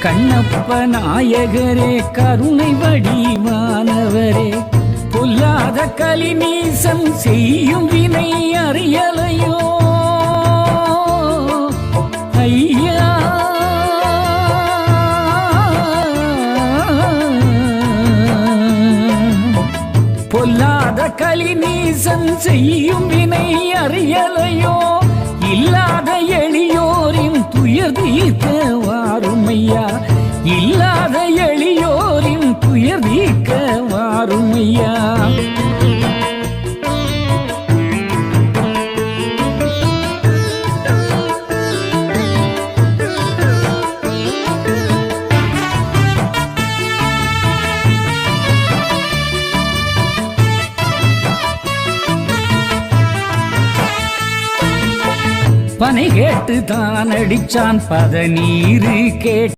கண்ணப்ப நாயகரே கருணை வடிவானவரே பொல்லாத கலிநீசம் செய்யும் வினை அறியலையோ ஐயா பொல்லாத கலிநீசம் செய்யும் வினை அறியலையோ இல்லாத எளியோரின் துயர் தீர்க்க வாருமையா இல்லாத எளியோரின் துயர் தீர்க்க வாருமையா பனை கேட்டு தான் அடிச்சான் பதநீரு கேட்டு